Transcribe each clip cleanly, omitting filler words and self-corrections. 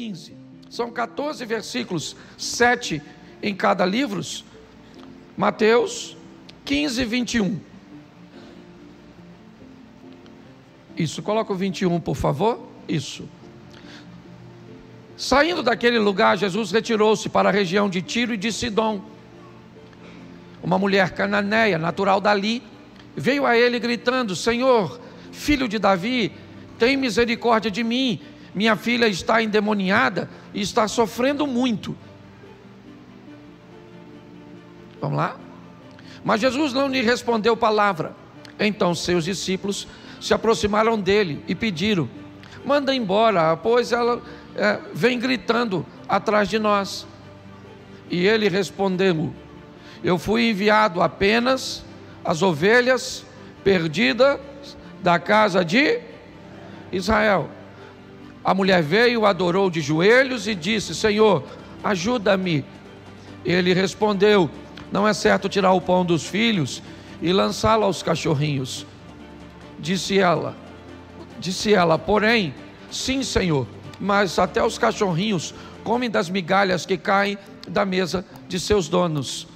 15. São 14 versículos, 7 em cada livro. Mateus 15, 21. Isso, coloca o 21, por favor. Isso. Saindo daquele lugar, Jesus retirou-se para a região de Tiro e de Sidom. Uma mulher cananeia, natural dali, veio a ele gritando: Senhor, filho de Davi, tem misericórdia de mim. Minha filha está endemoniada e está sofrendo muito. Vamos lá? Mas Jesus não lhe respondeu palavra. Então seus discípulos se aproximaram dele e pediram: manda embora, pois ela vem gritando atrás de nós. E ele respondeu: eu fui enviado apenas às ovelhas perdidas da casa de Israel. A mulher veio, adorou de joelhos e disse: Senhor, ajuda-me. Ele respondeu: não é certo tirar o pão dos filhos e lançá-lo aos cachorrinhos. Disse ela, porém, sim, Senhor, mas até os cachorrinhos comem das migalhas que caem da mesa de seus donos.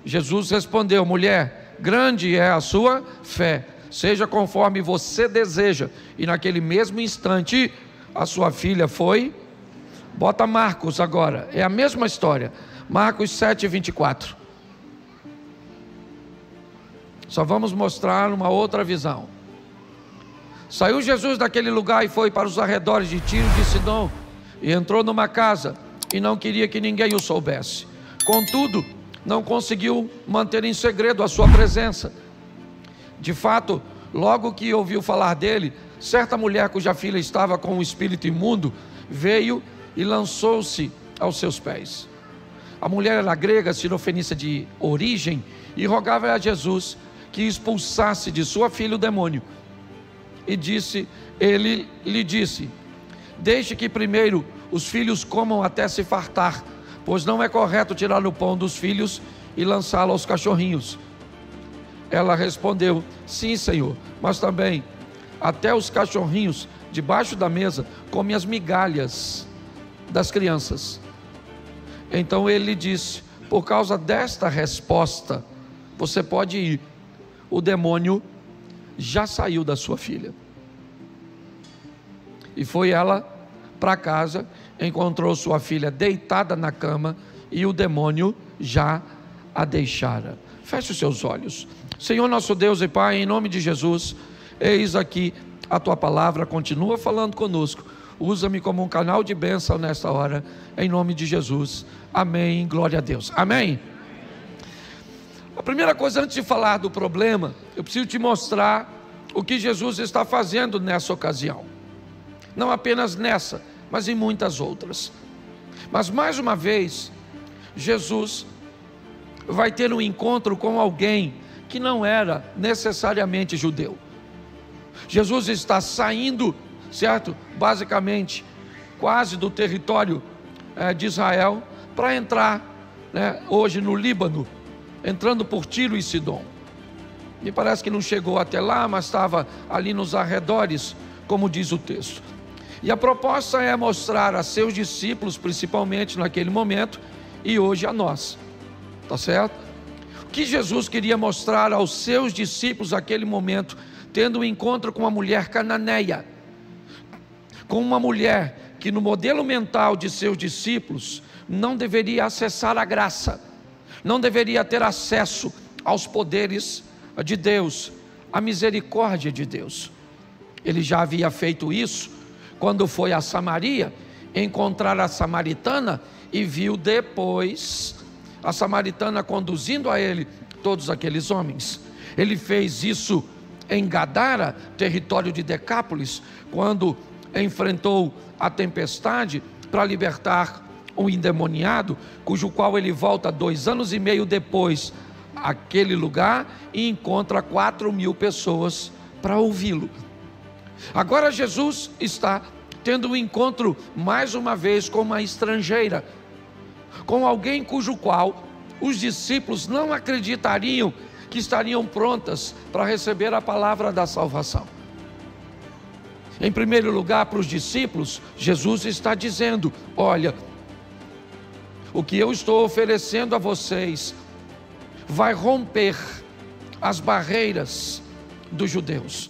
Jesus respondeu: mulher, grande é a sua fé, seja conforme você deseja. E naquele mesmo instante, a sua filha foi. Bota Marcos agora, é a mesma história. Marcos 7, 24. Só vamos mostrar uma outra visão. Saiu Jesus daquele lugar e foi para os arredores de Tiro e de Sidom, e entrou numa casa, e não queria que ninguém o soubesse. Contudo, não conseguiu manter em segredo a sua presença. De fato, logo que ouviu falar dele, certa mulher cuja filha estava com um espírito imundo, veio e lançou-se aos seus pés. A mulher era grega, sirofenícia de origem, e rogava a Jesus que expulsasse de sua filha o demônio. E ele lhe disse: deixe que primeiro os filhos comam até se fartar, pois não é correto tirar o pão dos filhos e lançá-lo aos cachorrinhos. Ela respondeu: sim, Senhor, mas também até os cachorrinhos debaixo da mesa comem as migalhas das crianças. Então ele lhe disse: por causa desta resposta, você pode ir, o demônio já saiu da sua filha. E foi ela para casa, encontrou sua filha deitada na cama, e o demônio já a deixara. Feche os seus olhos. Senhor nosso Deus e Pai, em nome de Jesus, eis aqui a tua palavra, continua falando conosco. Usa-me como um canal de bênção nesta hora, em nome de Jesus. Amém, glória a Deus. Amém. A primeira coisa, antes de falar do problema, eu preciso te mostrar o que Jesus está fazendo nessa ocasião. Não apenas nessa, mas em muitas outras. Mas mais uma vez, Jesus vai ter um encontro com alguém que não era necessariamente judeu. Jesus está saindo, certo? Basicamente, quase do território de Israel, para entrar, hoje no Líbano, entrando por Tiro e Sidom. Me parece que não chegou até lá, mas estava ali nos arredores, como diz o texto. E a proposta é mostrar a seus discípulos, principalmente naquele momento, e hoje a nós, tá certo? O que Jesus queria mostrar aos seus discípulos naquele momento, tendo um encontro com uma mulher cananeia, com uma mulher que no modelo mental de seus discípulos não deveria acessar a graça, não deveria ter acesso aos poderes de Deus, à misericórdia de Deus. Ele já havia feito isso quando foi a Samaria encontrar a samaritana e viu depois a samaritana conduzindo a ele todos aqueles homens. Ele fez isso em Gadara, território de Decápolis, quando enfrentou a tempestade para libertar um endemoniado, cujo qual ele volta 2 anos e meio depois àquele lugar e encontra 4.000 pessoas para ouvi-lo. Agora Jesus está tendo um encontro mais uma vez com uma estrangeira, com alguém cujo qual os discípulos não acreditariam que estariam prontas para receber a palavra da salvação. Em primeiro lugar, para os discípulos, Jesus está dizendo: olha, o que eu estou oferecendo a vocês vai romper as barreiras dos judeus.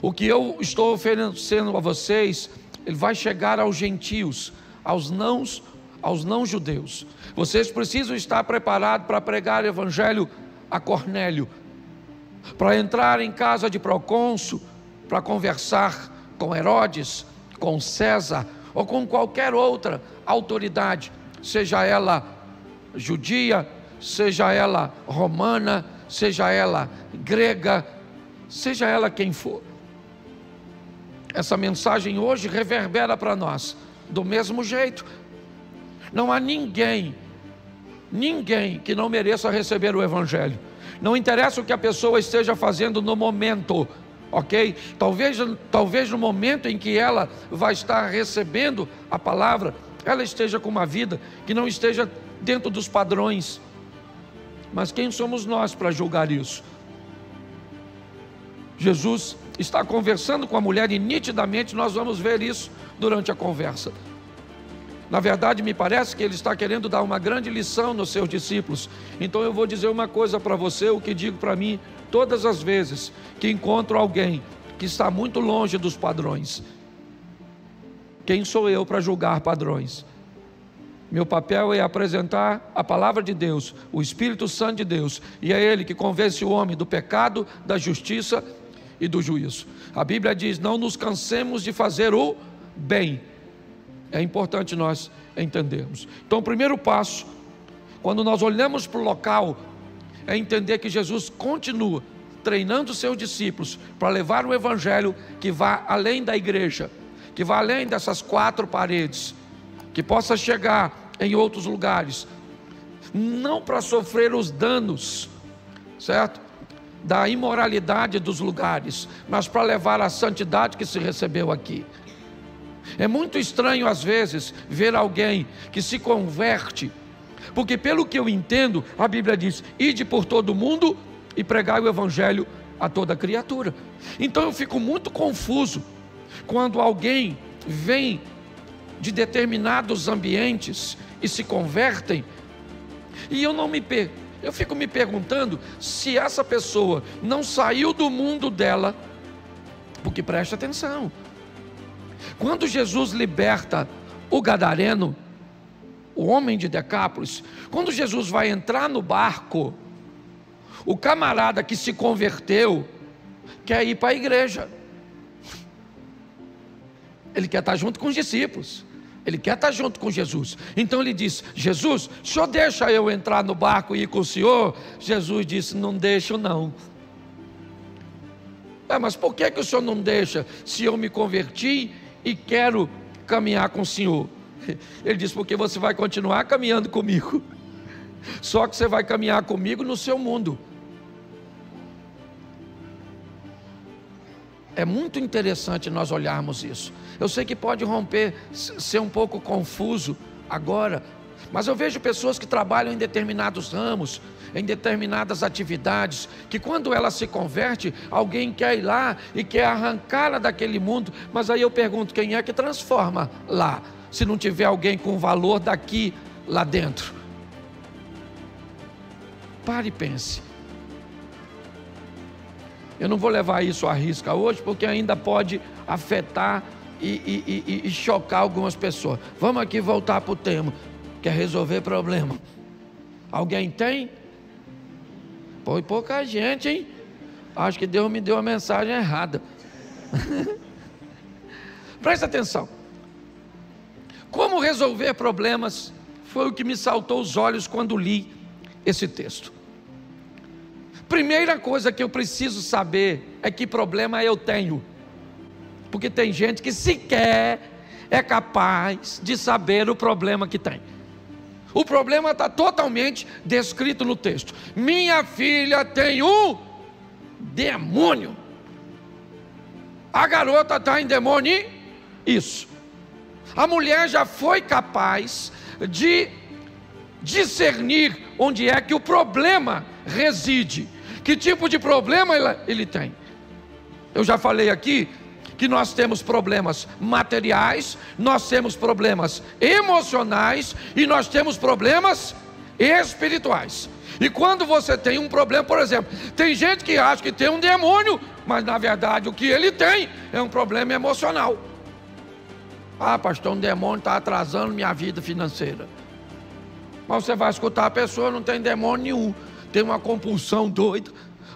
O que eu estou oferecendo a vocês, ele vai chegar aos gentios, aos não judeus. Vocês precisam estar preparados para pregar o evangelho a Cornélio, para entrar em casa de procônsul, para conversar com Herodes, com César, ou com qualquer outra autoridade, seja ela judia, seja ela romana, seja ela grega, seja ela quem for. Essa mensagem hoje reverbera para nós do mesmo jeito. Não há ninguém que não mereça receber o evangelho. Não interessa o que a pessoa esteja fazendo no momento, ok? Talvez no momento em que ela vai estar recebendo a palavra, ela esteja com uma vida que não esteja dentro dos padrões. Mas quem somos nós para julgar isso? Jesus está conversando com a mulher e nitidamente nós vamos ver isso durante a conversa. Na verdade, me parece que ele está querendo dar uma grande lição nos seus discípulos. Então eu vou dizer uma coisa para você, o que digo para mim todas as vezes que encontro alguém que está muito longe dos padrões. Quem sou eu para julgar padrões? Meu papel é apresentar a palavra de Deus, o Espírito Santo de Deus, e é Ele que convence o homem do pecado, da justiça e do juízo. A Bíblia diz: não nos cansemos de fazer o bem. É importante nós entendermos. Então o primeiro passo, quando nós olhamos para o local, é entender que Jesus continua treinando seus discípulos para levar um evangelho que vá além da igreja, que vá além dessas quatro paredes, que possa chegar em outros lugares, não para sofrer os danos, certo? Da imoralidade dos lugares, mas para levar a santidade que se recebeu aqui. É muito estranho às vezes ver alguém que se converte, porque pelo que eu entendo, a Bíblia diz: ide por todo o mundo e pregai o evangelho a toda criatura. Então eu fico muito confuso quando alguém vem de determinados ambientes e se convertem, e eu fico me perguntando se essa pessoa não saiu do mundo dela, porque preste atenção, quando Jesus liberta o gadareno, o homem de Decápolis, quando Jesus vai entrar no barco, o camarada que se converteu quer ir para a igreja, ele quer estar junto com os discípulos, ele quer estar junto com Jesus. Então ele diz: Jesus, o senhor deixa eu entrar no barco e ir com o senhor? Jesus disse: não deixo não. Mas por que o senhor não deixa, se eu me converti e quero caminhar com o senhor? Ele disse: porque você vai continuar caminhando comigo, só que você vai caminhar comigo no seu mundo. É muito interessante nós olharmos isso. Eu sei que pode ser um pouco confuso agora, mas eu vejo pessoas que trabalham em determinados ramos, em determinadas atividades, que quando ela se converte, alguém quer ir lá e quer arrancá-la daquele mundo. Mas aí eu pergunto: quem é que transforma lá, se não tiver alguém com valor daqui lá dentro? Pare e pense. Eu não vou levar isso à risca hoje, porque ainda pode afetar e chocar algumas pessoas. Vamos aqui voltar para o tema, que é resolver problema. Alguém tem? Foi pouca gente, hein? Acho que Deus me deu a mensagem errada. Presta atenção. Como resolver problemas foi o que me saltou os olhos quando li esse texto. Primeira coisa que eu preciso saber é que problema eu tenho, porque tem gente que sequer é capaz de saber o problema que tem. O problema está totalmente descrito no texto. Minha filha tem um demônio. A garota está em demônio. Isso. A mulher já foi capaz de discernir onde é que o problema reside. Que tipo de problema ele tem? Eu já falei aqui que nós temos problemas materiais, nós temos problemas emocionais e nós temos problemas espirituais. E quando você tem um problema, por exemplo, tem gente que acha que tem um demônio, mas na verdade o que ele tem é um problema emocional. Ah, pastor, um demônio está atrasando minha vida financeira. Mas você vai escutar a pessoa, não tem demônio nenhum, tem uma compulsão doida.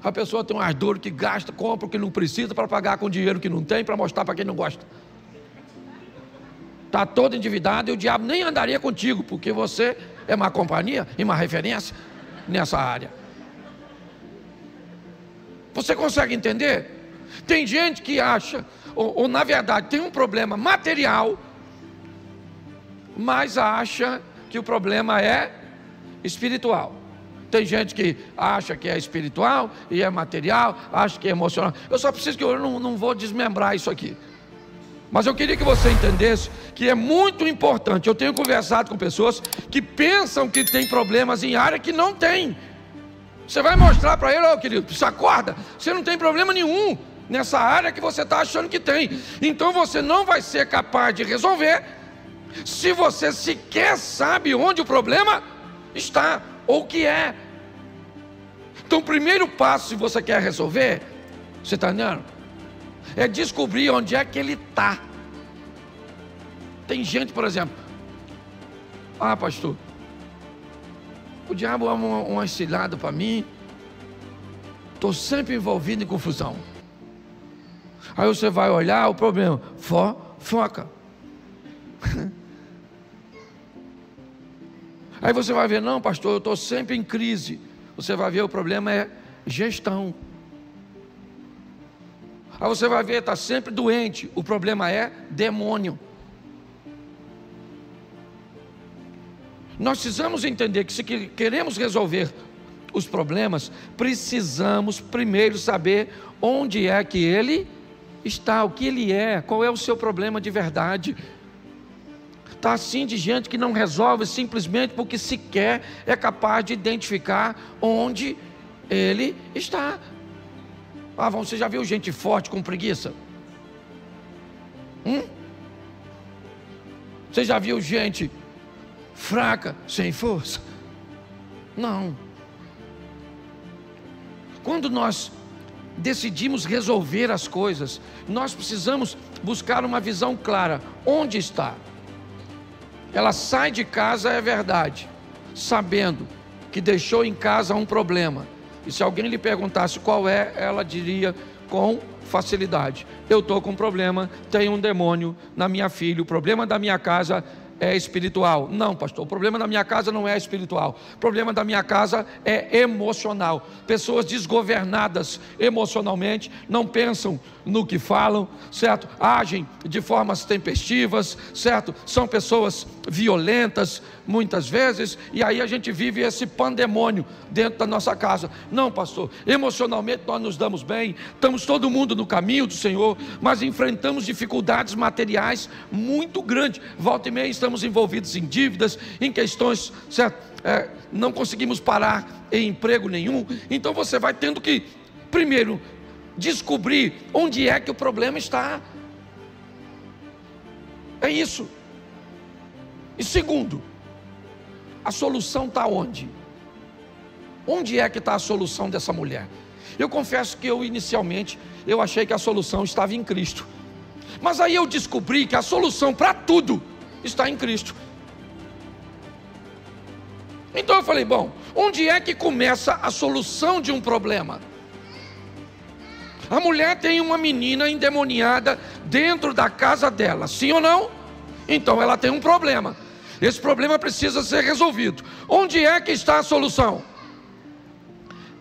A pessoa tem umas dores que gasta, compra o que não precisa para pagar com dinheiro que não tem, para mostrar para quem não gosta. Está todo endividado e o diabo nem andaria contigo, porque você é uma companhia e uma referência nessa área. Você consegue entender? Tem gente que acha, ou na verdade tem um problema material, mas acha que o problema é espiritual. Tem gente que acha que é espiritual e é material, acha que é emocional. Eu só preciso que eu não vou desmembrar isso aqui. Mas eu queria que você entendesse que é muito importante. Eu tenho conversado com pessoas que pensam que tem problemas em área que não tem. Você vai mostrar para ele, querido, você acorda, você não tem problema nenhum nessa área que você está achando que tem. Então você não vai ser capaz de resolver se você sequer sabe onde o problema está ou o que é. Então o primeiro passo, se você quer resolver, você está entendendo? É descobrir onde é que ele está. Tem gente, por exemplo, ah, pastor, o diabo é uma cilada para mim, estou sempre envolvido em confusão. Aí você vai olhar o problema, foca. Aí você vai ver, não, pastor, eu estou sempre em crise. Você vai ver, o problema é gestão. Aí você vai ver, está sempre doente. O problema é demônio. Nós precisamos entender que se queremos resolver os problemas, precisamos primeiro saber onde é que ele está, o que ele é, qual é o seu problema de verdade. Está assim de gente que não resolve simplesmente porque sequer é capaz de identificar onde ele está. Ah, você já viu gente forte com preguiça? Você já viu gente fraca, sem força? Não. Quando nós decidimos resolver as coisas, nós precisamos buscar uma visão clara. Onde está? Ela sai de casa, é verdade, sabendo que deixou em casa um problema. E se alguém lhe perguntasse qual é, ela diria com facilidade: eu estou com um problema, tem um demônio na minha filha, o problema da minha casa é espiritual. Não, pastor, o problema da minha casa não é espiritual, o problema da minha casa é emocional. Pessoas desgovernadas emocionalmente, não pensam no que falam, certo? Agem de formas tempestivas, certo? São pessoas violentas muitas vezes, e aí a gente vive esse pandemônio dentro da nossa casa. Não, pastor, emocionalmente nós nos damos bem, estamos todo mundo no caminho do Senhor, mas enfrentamos dificuldades materiais muito grandes. Volta e meia estamos envolvidos em dívidas, em questões, certo? Não conseguimos parar em emprego nenhum. Então você vai tendo que, primeiro, descobrir onde é que o problema está. É isso. E segundo, a solução está onde? Onde é que está a solução dessa mulher? Eu confesso que inicialmente eu achei que a solução estava em Cristo, mas aí eu descobri que a solução para tudo está em Cristo. Então eu falei, bom, onde é que começa a solução de um problema? A mulher tem uma menina endemoniada dentro da casa dela, sim ou não? Então ela tem um problema. Esse problema precisa ser resolvido. Onde é que está a solução?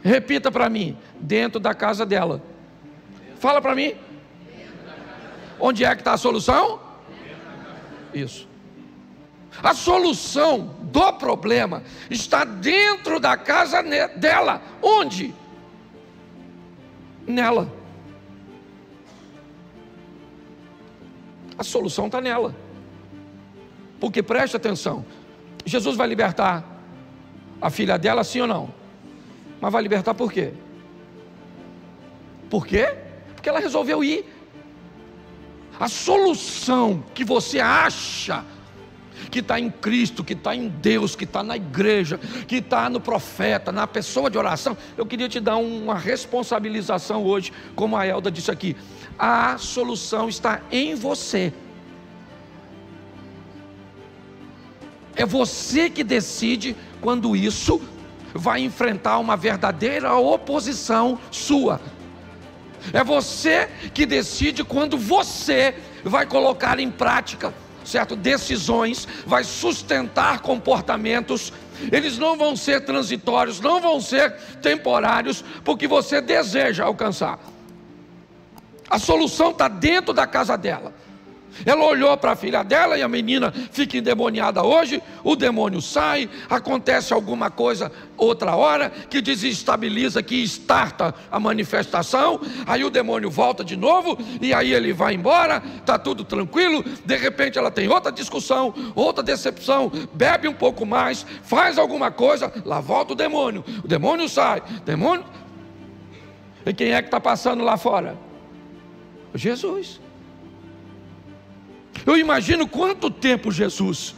Repita para mim: dentro da casa dela. Fala para mim. Onde é que está a solução? Isso. A solução do problema está dentro da casa dela. Onde? Nela. A solução está nela. Porque preste atenção, Jesus vai libertar a filha dela, sim ou não? Mas vai libertar por quê? Por quê? Porque ela resolveu ir. A solução que você acha que está em Cristo, que está em Deus, que está na igreja, que está no profeta, na pessoa de oração. Eu queria te dar uma responsabilização hoje, como a Elda disse aqui. A solução está em você. É você que decide quando isso vai enfrentar uma verdadeira oposição sua. É você que decide quando você vai colocar em prática, certo? Decisões, vai sustentar comportamentos. Eles não vão ser transitórios, não vão ser temporários, porque você deseja alcançar. A solução está dentro da casa dela. Ela olhou para a filha dela e a menina fica endemoniada hoje, o demônio sai, acontece alguma coisa outra hora que desestabiliza, que starta a manifestação, aí o demônio volta de novo e aí ele vai embora, está tudo tranquilo, de repente ela tem outra discussão, outra decepção, bebe um pouco mais, faz alguma coisa, lá volta o demônio sai, demônio. E quem é que está passando lá fora? Jesus. Eu imagino quanto tempo Jesus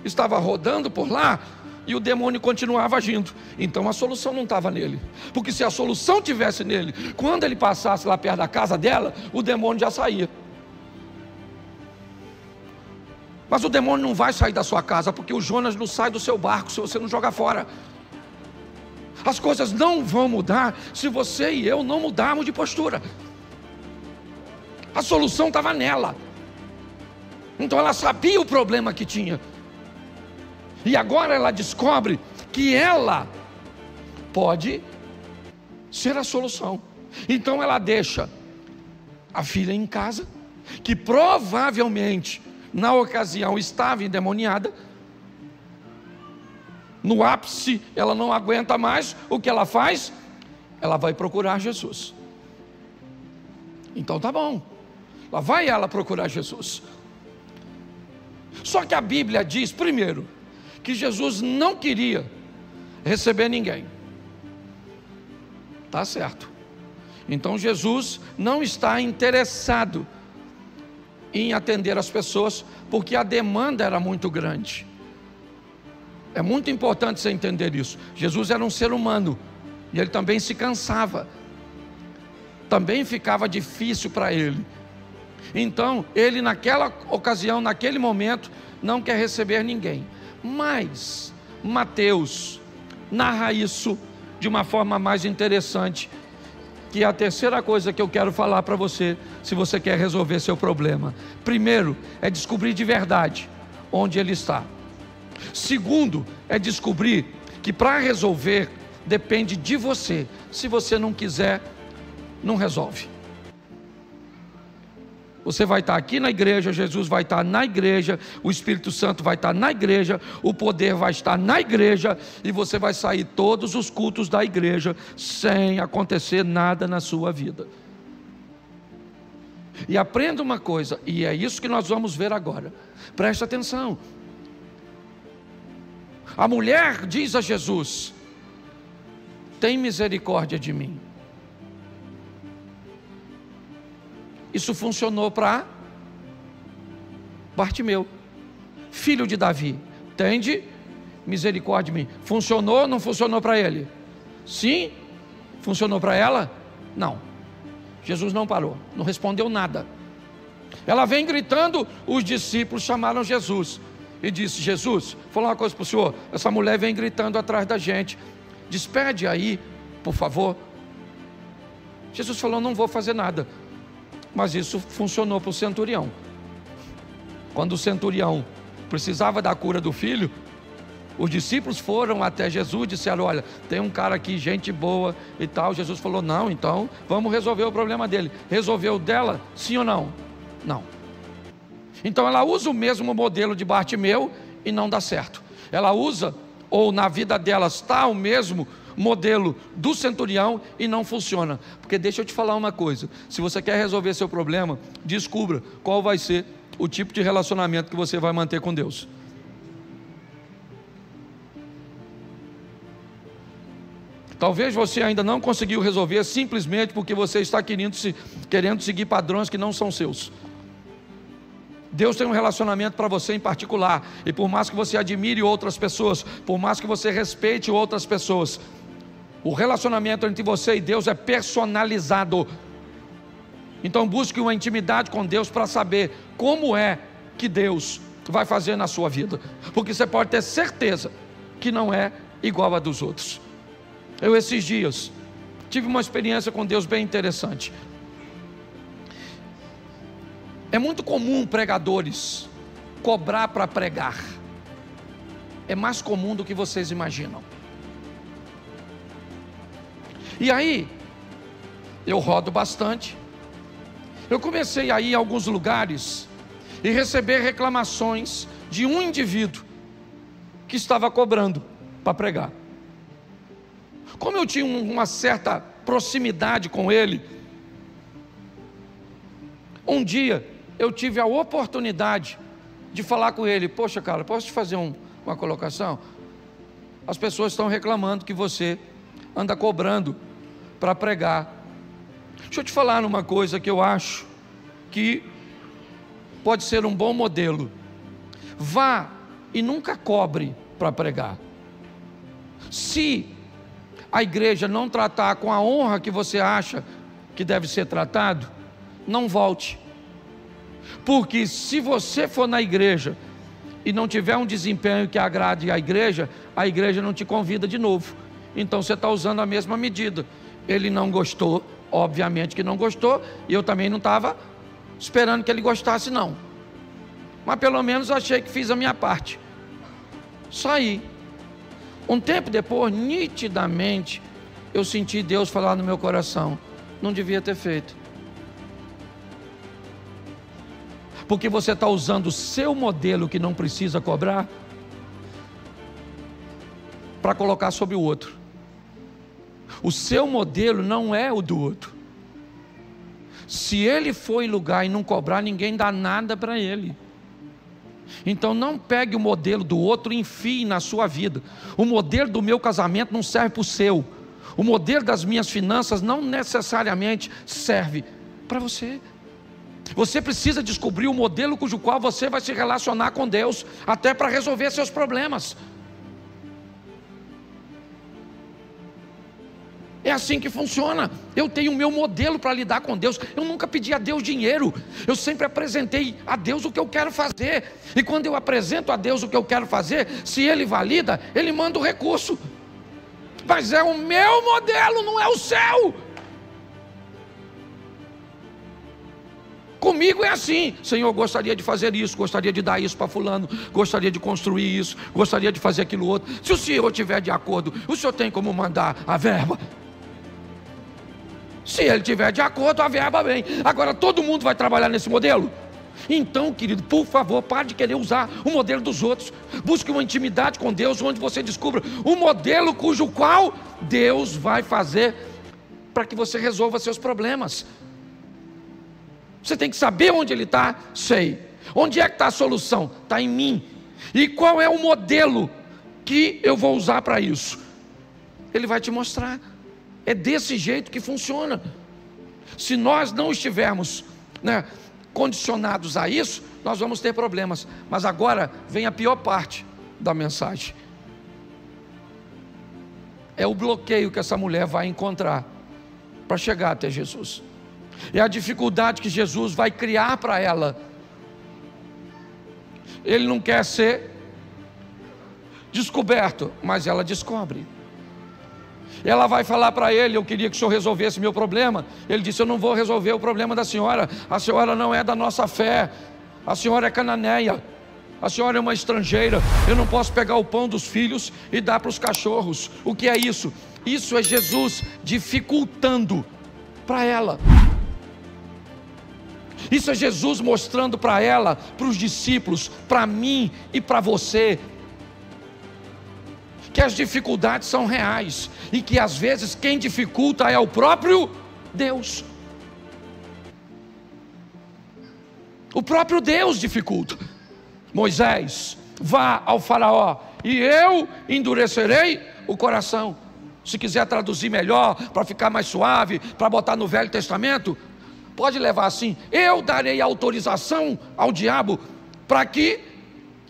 estava rodando por lá e o demônio continuava agindo. Então a solução não estava nele, porque se a solução tivesse nele, quando ele passasse lá perto da casa dela, o demônio já saía. Mas o demônio não vai sair da sua casa, porque o Jonas não sai do seu barco se você não jogar fora. As coisas não vão mudar se você e eu não mudarmos de postura. A solução estava nela. Então ela sabia o problema que tinha. E agora ela descobre que ela pode ser a solução. Então ela deixa a filha em casa, que provavelmente na ocasião estava endemoniada. No ápice ela não aguenta mais. O que ela faz? Ela vai procurar Jesus. Então tá bom, lá vai ela procurar Jesus. Só que a Bíblia diz, primeiro, que Jesus não queria receber ninguém. Tá certo. Então Jesus não está interessado em atender as pessoas, porque a demanda era muito grande. É muito importante você entender isso. Jesus era um ser humano, e ele também se cansava. Também ficava difícil para ele. Então, ele naquela ocasião, naquele momento, não quer receber ninguém. Mas, Mateus narra isso de uma forma mais interessante, que é a terceira coisa que eu quero falar para você, se você quer resolver seu problema. Primeiro, é descobrir de verdade onde ele está. Segundo, é descobrir que para resolver, depende de você. Se você não quiser, não resolve. Você vai estar aqui na igreja, Jesus vai estar na igreja, o Espírito Santo vai estar na igreja, o poder vai estar na igreja, e você vai sair todos os cultos da igreja sem acontecer nada na sua vida. E aprenda uma coisa, e é isso que nós vamos ver agora. Preste atenção. A mulher diz a Jesus: tem misericórdia de mim. Isso funcionou para Bartimeu, filho de Davi. Tende misericórdia de mim. Funcionou ou não funcionou para ele? Sim. Funcionou para ela? Não. Jesus não parou, não respondeu nada. Ela vem gritando, os discípulos chamaram Jesus e disse: Jesus, vou falar uma coisa para o senhor, essa mulher vem gritando atrás da gente, despede aí, por favor. Jesus falou: não vou fazer nada. Mas isso funcionou para o centurião. Quando o centurião precisava da cura do filho, os discípulos foram até Jesus e disseram: olha, tem um cara aqui, gente boa e tal. Jesus falou: não, então vamos resolver o problema dele. Resolveu dela, sim ou não? Não. Então ela usa o mesmo modelo de Bartimeu e não dá certo. Ela usa, ou na vida dela está o mesmo modelo do centurião e não funciona. Porque deixa eu te falar uma coisa: se você quer resolver seu problema, descubra qual vai ser o tipo de relacionamento que você vai manter com Deus. Talvez você ainda não conseguiu resolver simplesmente porque você está querendo seguir padrões que não são seus. Deus tem um relacionamento para você em particular, e por mais que você admire outras pessoas, por mais que você respeite outras pessoas, o relacionamento entre você e Deus é personalizado. Então busque uma intimidade com Deus para saber como é que Deus vai fazer na sua vida, porque você pode ter certeza que não é igual a dos outros. Eu esses dias tive uma experiência com Deus bem interessante. É muito comum pregadores cobrar para pregar. É mais comum do que vocês imaginam. E aí, eu rodo bastante. Eu comecei a ir a alguns lugares e receber reclamações de um indivíduo que estava cobrando para pregar. Como eu tinha uma certa proximidade com ele, um dia eu tive a oportunidade de falar com ele: poxa, cara, posso te fazer uma colocação? As pessoas estão reclamando que você anda cobrando para pregar. Deixa eu te falar uma coisa que eu acho que pode ser um bom modelo. Vá e nunca cobre para pregar. Se a igreja não tratar com a honra que você acha que deve ser tratado, não volte. Porque se você for na igreja e não tiver um desempenho que agrade a igreja não te convida de novo. Então você está usando a mesma medida. Ele não gostou, obviamente que não gostou, e eu também não estava esperando que ele gostasse não, mas pelo menos achei que fiz a minha parte. Saí. Um tempo depois, nitidamente, eu senti Deus falar no meu coração: não devia ter feito, porque você está usando o seu modelo que não precisa cobrar para colocar sobre o outro. O seu modelo não é o do outro. Se ele for em lugar e não cobrar, ninguém dá nada para ele. Então não pegue o modelo do outro e enfie na sua vida. O modelo do meu casamento não serve para o seu. O modelo das minhas finanças não necessariamente serve para você. Você precisa descobrir o modelo cujo qual você vai se relacionar com Deus, até para resolver seus problemas. É assim que funciona. Eu tenho o meu modelo para lidar com Deus. Eu nunca pedi a Deus dinheiro. Eu sempre apresentei a Deus o que eu quero fazer. E quando eu apresento a Deus o que eu quero fazer, se Ele valida, Ele manda o recurso. Mas é o meu modelo, não é o seu. Comigo é assim: Senhor, gostaria de fazer isso, gostaria de dar isso para fulano, gostaria de construir isso, gostaria de fazer aquilo outro. Se o Senhor estiver de acordo, o Senhor tem como mandar a verba? Se Ele estiver de acordo, a verba vem. Agora todo mundo vai trabalhar nesse modelo? Então, querido, por favor, pare de querer usar o modelo dos outros. Busque uma intimidade com Deus, onde você descubra o modelo cujo qual Deus vai fazer para que você resolva seus problemas. Você tem que saber onde Ele está. Sei. Onde é que está a solução? Está em mim. E qual é o modelo que eu vou usar para isso? Ele vai te mostrar. É desse jeito que funciona. Se nós não estivermos, condicionados a isso, nós vamos ter problemas. Mas agora vem a pior parte da mensagem. É o bloqueio que essa mulher vai encontrar para chegar até Jesus. É a dificuldade que Jesus vai criar para ela. Ele não quer ser descoberto, mas ela descobre. Ela vai falar para ele: eu queria que o senhor resolvesse meu problema. Ele disse: eu não vou resolver o problema da senhora. A senhora não é da nossa fé. A senhora é cananeia. A senhora é uma estrangeira. Eu não posso pegar o pão dos filhos e dar para os cachorros. O que é isso? Isso é Jesus dificultando para ela. Isso é Jesus mostrando para ela, para os discípulos, para mim e para você, que as dificuldades são reais e que às vezes quem dificulta é o próprio Deus. O próprio Deus dificulta. Moisés, vá ao faraó e eu endurecerei o coração. Se quiser traduzir melhor, para ficar mais suave, para botar no Velho Testamento, pode levar assim: eu darei autorização ao diabo para que,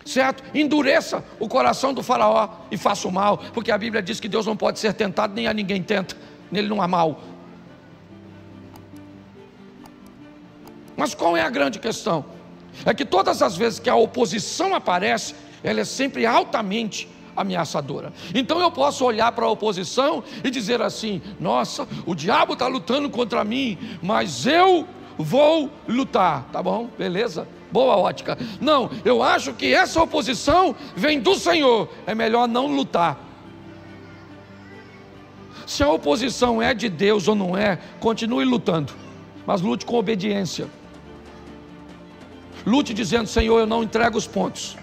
certo, endureça o coração do faraó e faça o mal, porque a Bíblia diz que Deus não pode ser tentado, nem a ninguém tenta, nele não há mal. Mas qual é a grande questão? É que todas as vezes que a oposição aparece, ela é sempre altamente ameaçadora. Então eu posso olhar para a oposição e dizer assim: nossa, o diabo está lutando contra mim, mas eu vou lutar. Tá bom, beleza, boa ótica. Não, eu acho que essa oposição vem do Senhor, é melhor não lutar. Se a oposição é de Deus ou não é, continue lutando, mas lute com obediência. Lute dizendo: Senhor, eu não entrego os pontos.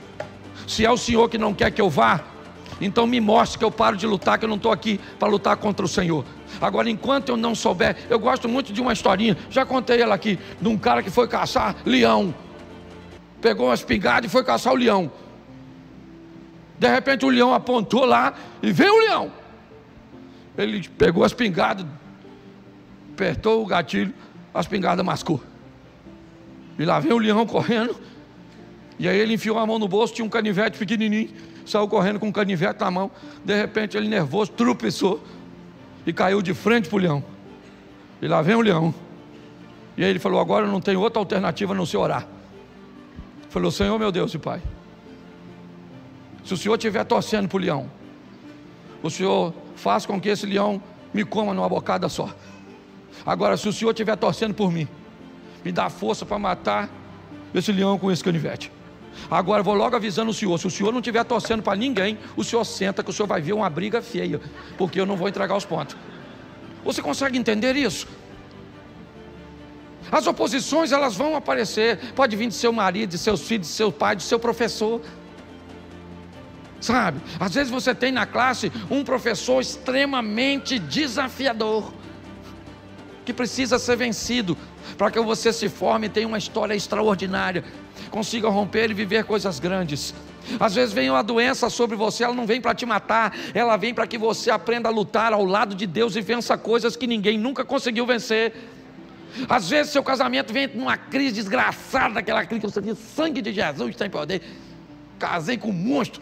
Se é o Senhor que não quer que eu vá, então me mostre que eu paro de lutar, que eu não estou aqui para lutar contra o Senhor. Agora, enquanto eu não souber, eu gosto muito de uma historinha, já contei ela aqui, de um cara que foi caçar leão. Pegou uma espingarda e foi caçar o leão. De repente o leão apontou lá e veio o leão. Ele pegou a espingarda, apertou o gatilho, a espingarda mascou. E lá vem o leão correndo. E aí ele enfiou a mão no bolso, tinha um canivete pequenininho, saiu correndo com um canivete na mão. De repente ele, nervoso, tropeçou e caiu de frente para o leão. E lá vem o leão. E aí ele falou: agora eu não tenho outra alternativa a não ser orar. Falou: Senhor meu Deus e Pai, se o Senhor estiver torcendo para o leão, o Senhor faz com que esse leão me coma numa bocada só. Agora, se o Senhor estiver torcendo por mim, me dá força para matar esse leão com esse canivete. Agora vou logo avisando o Senhor: se o Senhor não estiver torcendo para ninguém, o Senhor senta, que o Senhor vai ver uma briga feia, porque eu não vou entregar os pontos. Você consegue entender isso? As oposições, elas vão aparecer. Pode vir de seu marido, de seus filhos, de seu pai, de seu professor. Sabe, às vezes você tem na classe um professor extremamente desafiador, que precisa ser vencido, para que você se forme e tenha uma história extraordinária, consiga romper e viver coisas grandes. Às vezes vem uma doença sobre você, ela não vem para te matar, ela vem para que você aprenda a lutar ao lado de Deus e vença coisas que ninguém nunca conseguiu vencer. Às vezes seu casamento vem numa crise desgraçada, aquela crise que você diz: sangue de Jesus tem poder, casei com um monstro.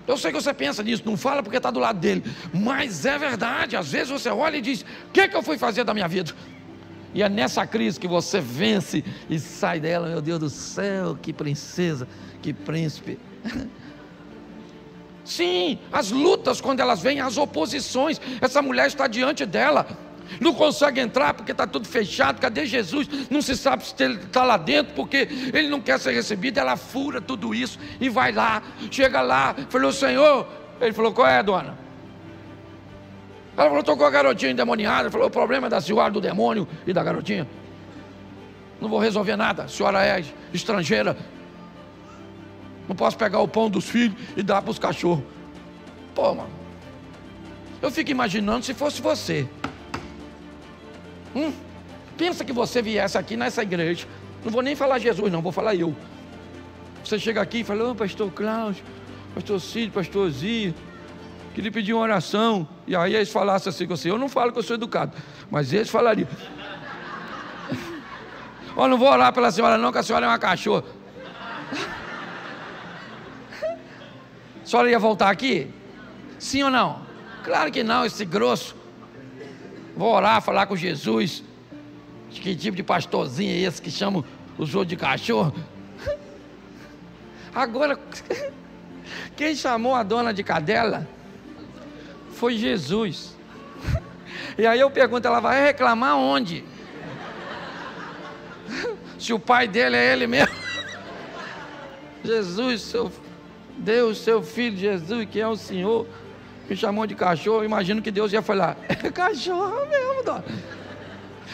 Eu sei que você pensa nisso, não fala porque está do lado dele, mas é verdade. Às vezes você olha e diz: o que eu fui fazer da minha vida? E é nessa crise que você vence e sai dela. Meu Deus do céu, que princesa, que príncipe. Sim, as lutas, quando elas vêm, as oposições, essa mulher está diante dela, não consegue entrar porque está tudo fechado. Cadê Jesus? Não se sabe se ele está lá dentro, porque ele não quer ser recebido. Ela fura tudo isso e vai lá, chega lá, falou: Senhor. Ele falou: qual é, dona? Ela falou: estou com a garotinha endemoniada. Ele falou: o problema é da senhora, do demônio e da garotinha. Não vou resolver nada, a senhora é estrangeira, não posso pegar o pão dos filhos e dar para os cachorros. Pô, mano, eu fico imaginando se fosse você. Pensa que você viesse aqui nessa igreja, não vou nem falar Jesus não, vou falar eu. Você chega aqui e fala: pastor Cláudio, pastor Cid, pastor Zia, queria pedir uma oração. E aí eles falassem assim com você. Eu não falo que eu sou educado, mas eles falariam: ó, não vou orar pela senhora não, que a senhora é uma cachorra. A senhora ia voltar aqui? Sim ou não? Claro que não, esse grosso. Vou orar, falar com Jesus. Que tipo de pastorzinho é esse que chama os outros de cachorro? Agora, quem chamou a dona de cadela foi Jesus. E aí eu pergunto: ela vai reclamar onde? Se o pai dele é ele mesmo. Jesus, seu Deus, seu filho Jesus, que é o Senhor, me chamou de cachorro. Eu imagino que Deus ia falar: é cachorro mesmo, dona.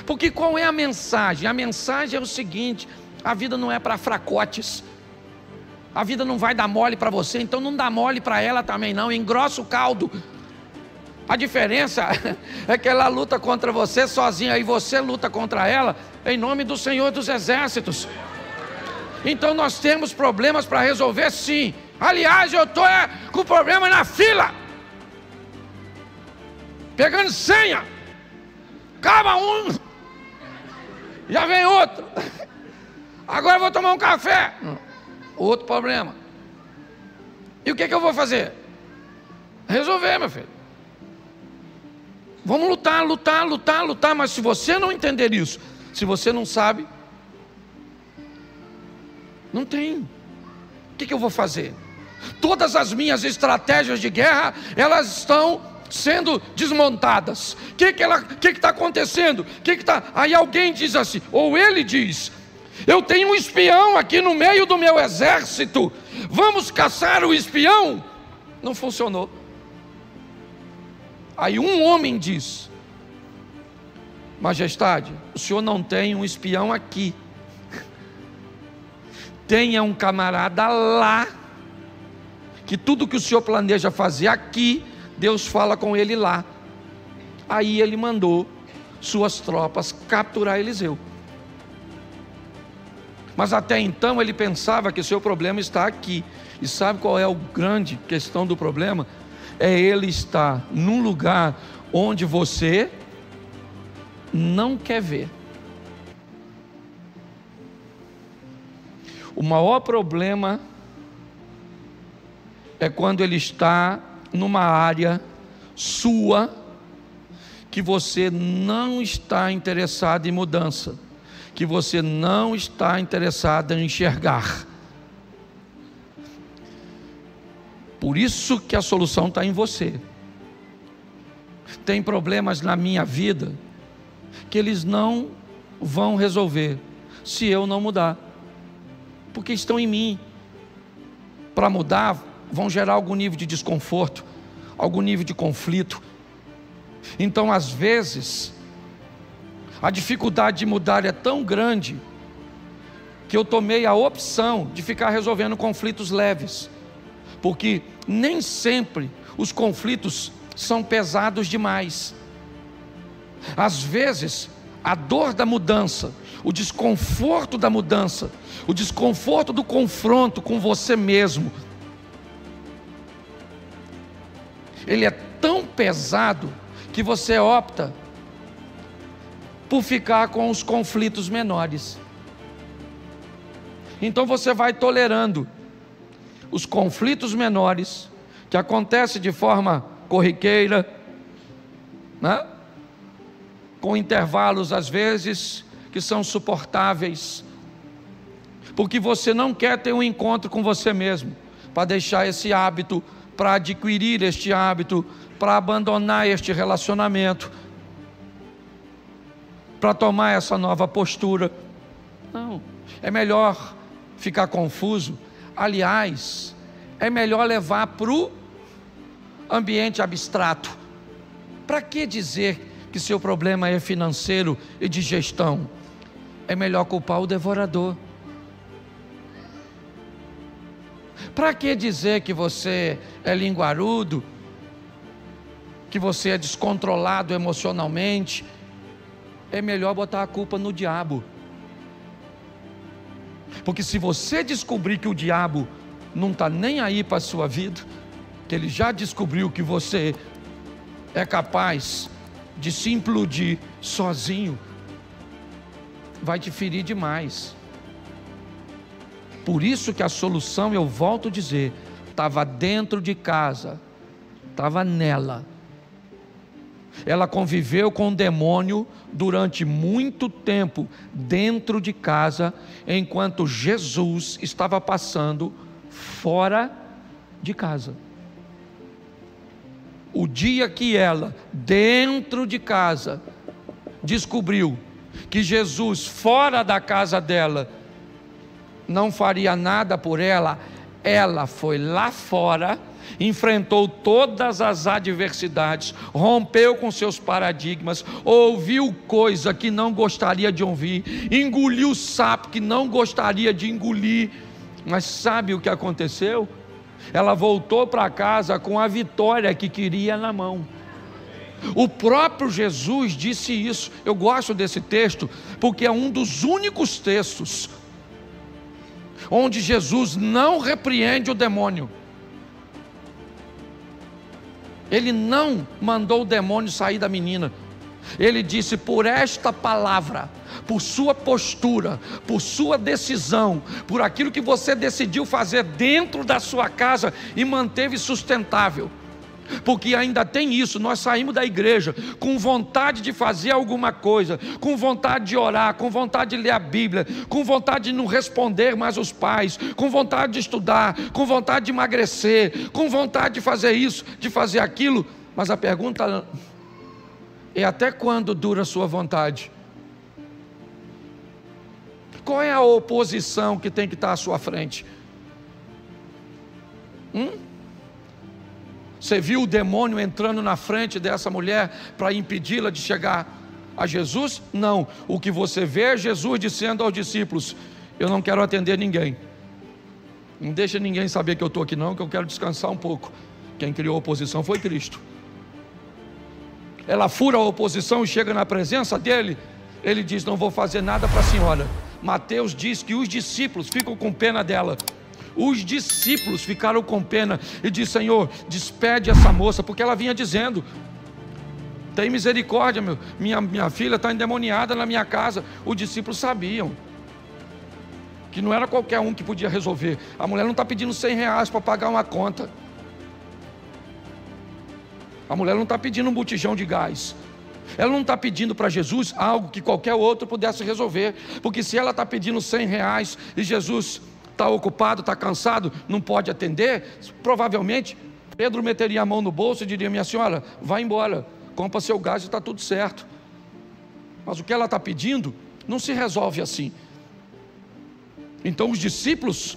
Porque qual é a mensagem? A mensagem é o seguinte: a vida não é para fracotes. A vida não vai dar mole para você, então não dá mole para ela também não, engrossa o caldo. A diferença é que ela luta contra você sozinha e você luta contra ela em nome do Senhor dos Exércitos. Então nós temos problemas para resolver, sim. Aliás, eu estou com problema na fila, pegando senha, cada um. Já vem outro. Agora eu vou tomar um café. Outro problema. E o que eu vou fazer? Resolver, meu filho. Vamos lutar, mas se você não entender isso, se você não sabe, não tem. O que eu vou fazer? Todas as minhas estratégias de guerra, elas estão sendo desmontadas. O que está acontecendo? Aí alguém diz assim, ou ele diz: eu tenho um espião aqui no meio do meu exército, vamos caçar o espião. Não funcionou. Aí um homem diz: majestade, o senhor não tem um espião aqui, tenha um camarada lá, que tudo que o senhor planeja fazer aqui, Deus fala com ele lá. Aí ele mandou suas tropas capturar Eliseu. Mas até então ele pensava que o seu problema está aqui. E sabe qual é a grande questão do problema? É ele estar num lugar onde você não quer ver. O maior problema é quando ele está numa área sua que você não está interessado em mudança, que você não está interessado em enxergar. Por isso que a solução está em você. Tem problemas na minha vida que eles não vão resolver se eu não mudar, porque estão em mim. Para mudar, vão gerar algum nível de desconforto, algum nível de conflito. Então, às vezes, a dificuldade de mudar é tão grande que eu tomei a opção de ficar resolvendo conflitos leves, porque nem sempre os conflitos são pesados demais. Às vezes, a dor da mudança, o desconforto da mudança, o desconforto do confronto com você mesmo, ele é tão pesado que você opta por ficar com os conflitos menores. Então você vai tolerando os conflitos menores, que acontecem de forma corriqueira, né? Com intervalos às vezes que são suportáveis, porque você não quer ter um encontro com você mesmo, para deixar esse hábito, para adquirir este hábito, para abandonar este relacionamento, para tomar essa nova postura. Não, é melhor ficar confuso. Aliás, é melhor levar para o ambiente abstrato. Para que dizer que seu problema é financeiro e de gestão? É melhor culpar o devorador. Para que dizer que você é linguarudo, que você é descontrolado emocionalmente? É melhor botar a culpa no diabo. Porque se você descobrir que o diabo não está nem aí para a sua vida, que ele já descobriu que você é capaz de se implodir sozinho, vai te ferir demais. Por isso que a solução, eu volto a dizer, estava dentro de casa, estava nela. Ela conviveu com o demônio durante muito tempo dentro de casa, enquanto Jesus estava passando fora de casa. O dia que ela, dentro de casa, descobriu que Jesus, fora da casa dela, não faria nada por ela, ela foi lá fora, enfrentou todas as adversidades, rompeu com seus paradigmas, ouviu coisa que não gostaria de ouvir, engoliu sapo que não gostaria de engolir. Mas sabe o que aconteceu? Ela voltou para casa com a vitória que queria na mão. O próprio Jesus disse isso. Eu gosto desse texto porque é um dos únicos textos onde Jesus não repreende o demônio. Ele não mandou o demônio sair da menina. Ele disse: por esta palavra, por sua postura, por sua decisão, por aquilo que você decidiu fazer dentro da sua casa e manteve sustentável. Porque ainda tem isso, nós saímos da igreja com vontade de fazer alguma coisa, com vontade de orar, com vontade de ler a Bíblia, com vontade de não responder mais os pais, com vontade de estudar, com vontade de emagrecer, com vontade de fazer isso, de fazer aquilo. Mas a pergunta é: até quando dura a sua vontade? Qual é a oposição que tem que estar à sua frente? Você viu o demônio entrando na frente dessa mulher para impedi-la de chegar a Jesus? Não. O que você vê é Jesus dizendo aos discípulos: eu não quero atender ninguém, não deixa ninguém saber que eu estou aqui não, que eu quero descansar um pouco. Quem criou a oposição foi Cristo. Ela fura a oposição e chega na presença dele. Ele diz: não vou fazer nada para a senhora. Mateus diz que os discípulos ficam com pena dela. Os discípulos ficaram com pena e diz: Senhor, despede essa moça, porque ela vinha dizendo: tem misericórdia, minha filha está endemoniada na minha casa. Os discípulos sabiam que não era qualquer um que podia resolver. A mulher não está pedindo R$100 para pagar uma conta. A mulher não está pedindo um botijão de gás. Ela não está pedindo para Jesus algo que qualquer outro pudesse resolver. Porque se ela está pedindo R$100 e Jesus está ocupado, está cansado, não pode atender, provavelmente Pedro meteria a mão no bolso e diria: minha senhora, vai embora, compra seu gás e está tudo certo. Mas o que ela está pedindo não se resolve assim. Então os discípulos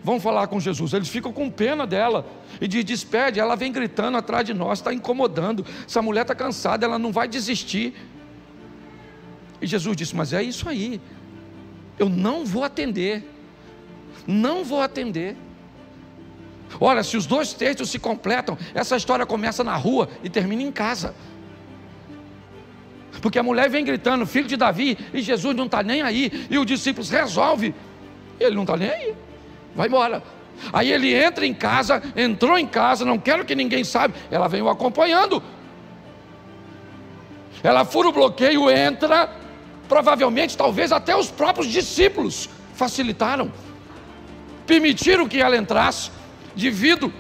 vão falar com Jesus, eles ficam com pena dela e diz: despede. Ela vem gritando atrás de nós, está incomodando, essa mulher está cansada, ela não vai desistir. E Jesus disse: mas é isso aí, eu não vou atender. Não vou atender. Olha, se os dois textos se completam, essa história começa na rua e termina em casa. Porque a mulher vem gritando: filho de Davi, e Jesus não está nem aí. E os discípulos resolvem, ele não está nem aí, vai embora. Aí ele entra em casa, entrou em casa, não quero que ninguém saiba. Ela vem o acompanhando. Ela fura o bloqueio, entra. Provavelmente, talvez até os próprios discípulos facilitaram, permitiram que ela entrasse, devido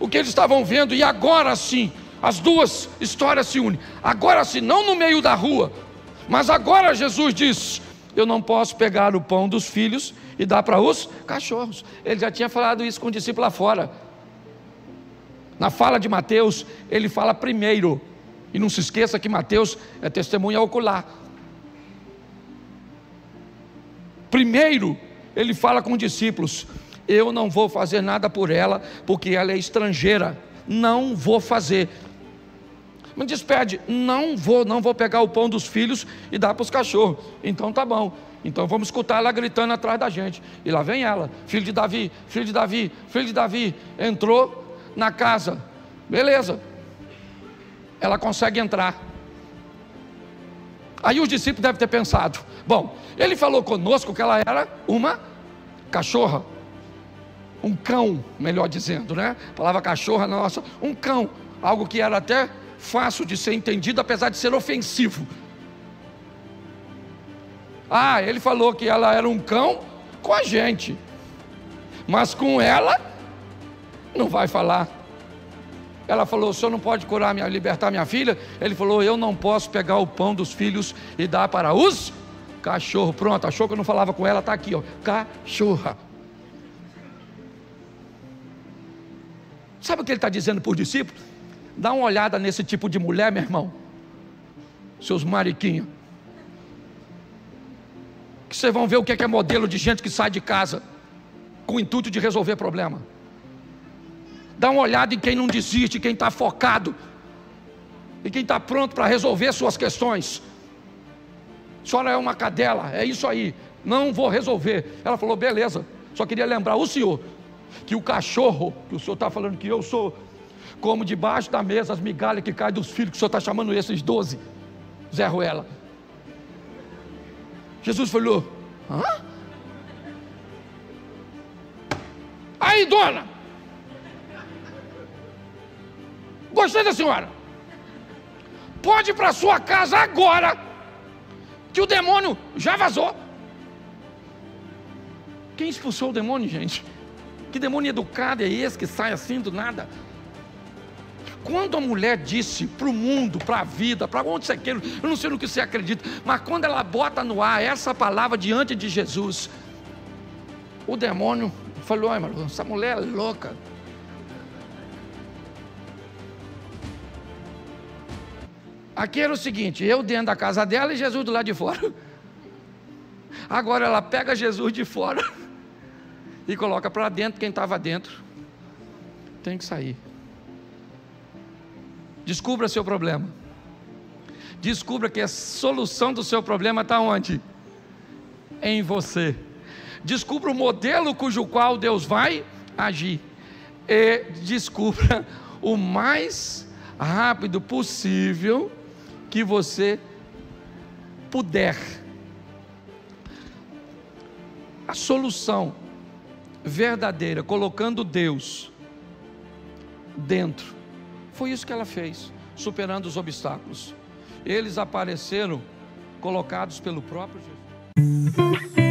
o que eles estavam vendo. E agora sim, as duas histórias se unem. Agora sim, não no meio da rua, mas agora Jesus diz: eu não posso pegar o pão dos filhos e dar para os cachorros. Ele já tinha falado isso com o discípulo lá fora. Na fala de Mateus, ele fala primeiro, e não se esqueça que Mateus é testemunha ocular. Primeiro ele fala com os discípulos: eu não vou fazer nada por ela, porque ela é estrangeira, não vou fazer. Me despede. Não vou pegar o pão dos filhos e dar para os cachorros. Então tá bom, então vamos escutar ela gritando atrás da gente. E lá vem ela: filho de Davi, filho de Davi, filho de Davi. Entrou na casa, beleza, ela consegue entrar. Aí os discípulos devem ter pensado: bom, ele falou conosco que ela era uma cachorra, um cão, melhor dizendo, né? A palavra cachorra, nossa, um cão, algo que era até fácil de ser entendido, apesar de ser ofensivo. Ah, ele falou que ela era um cão com a gente, mas com ela não vai falar. Ela falou: o senhor não pode libertar minha filha? Ele falou: eu não posso pegar o pão dos filhos e dar para os cachorros. Pronto, achou que eu não falava com ela? Está aqui, ó, cachorra. Sabe o que ele está dizendo para os discípulos? Dá uma olhada nesse tipo de mulher, meu irmão, seus mariquinhos, que vocês vão ver o que é modelo de gente que sai de casa com o intuito de resolver problema. Dá uma olhada em quem não desiste, quem está focado, e quem está pronto para resolver suas questões. A senhora é uma cadela, é isso aí, não vou resolver. Ela falou: beleza, só queria lembrar o senhor que o cachorro, que o senhor está falando que eu sou, como debaixo da mesa as migalhas que caem dos filhos, que o senhor está chamando esses 12, Zé Ruela. Jesus falou: hã? Aí, dona, gostei da senhora, pode ir para sua casa agora, que o demônio já vazou. Quem expulsou o demônio, gente? Que demônio educado é esse que sai assim do nada? Quando a mulher disse para o mundo, para a vida, para onde você quer, eu não sei no que você acredita, mas quando ela bota no ar essa palavra diante de Jesus, o demônio falou: ai, Malu, essa mulher é louca. Aqui era o seguinte: eu dentro da casa dela e Jesus do lado de fora. Agora ela pega Jesus de fora e coloca para dentro. Quem estava dentro tem que sair. Descubra seu problema. Descubra que a solução do seu problema está onde? Em você. Descubra o modelo cujo qual Deus vai agir. E descubra o mais rápido possível que você puder. A solução verdadeira, colocando Deus dentro. Foi isso que ela fez, superando os obstáculos. Eles apareceram colocados pelo próprio Jesus.